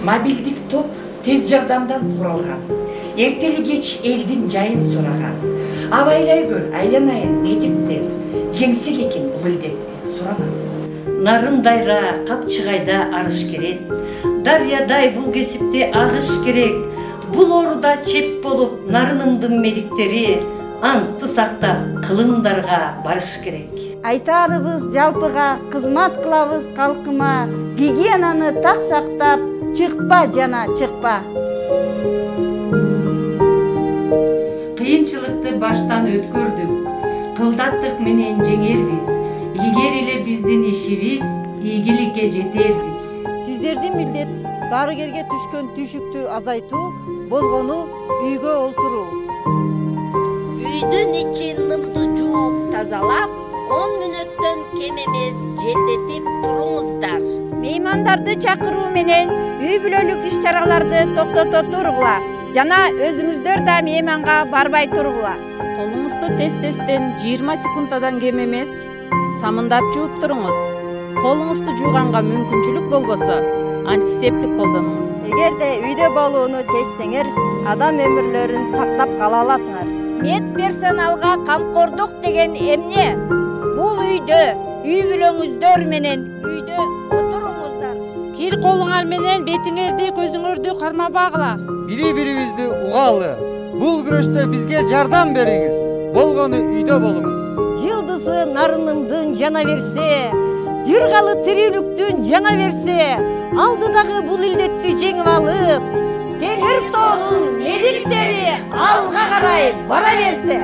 Мобилдик топ тез жардамдан куралган. Эртели кеч элдин жайын сураган. Абайлай көр, айланайын медиктер. Жеңсек экен бул илдетти сураган. Нарын дайра капчыгайда арыш керек. Дарьядай бул кесипти агыш керек. Бул ооруда чеп болуп нарынымдын медиктери антты сактап кылымдарга барыш керек. Айтарыбыз жалпыга кызмат кылабыз калкыма. Гигиенаны так сактап, чыкпа жана чыкпа. Кыйынчылыкты баштан өткөрдүк. Кылдаттык менен жеңербиз. Илгери эле биздин ишибиз ийгиликке жетербиз. Сиздердин милдет дарыгерге түшкөн түшүктү азайтуу, болгону үйгө олтуруу. Үйдүн ичин нымды жууп тазалап, 10 мүнөттөн кем эмес желдетип туруңуздар. Меймандарды чакыруу менен үй бүлөлүк иш-чараларды токтото тургула. Жана өзүңүздөр да мейманга барбай тургула. Колуңузду тез-тезден 20 секундадан кем эмес самындап жууп туруңуз. Колуңузду жууганга мүмкүнчүлүк болбосо, антисептик колдонуңуз. Эгерде үйдө болууну чечсеңер, адам өмүрлөрүн сактап кала аласыңар. Медперсоналга камкордук деген эмне? Бул үйдө үй бүлөңүздөр менен үйдө отуруңуздар. Кир колуңар менен бетиңерди, көзүңөрдү кармабагыла. Бири-бирибизди угалы. Бул күрөштө бизге жардам бериңиз. Болгону үйдө болуңуз. Жылдызы нарынымдын жана берсе, жыргалы тирүүлүктүн жана берсе, алдыдагы бул илдетти жеңип алып, Темир тоонун медиктери алга карай бара берсе.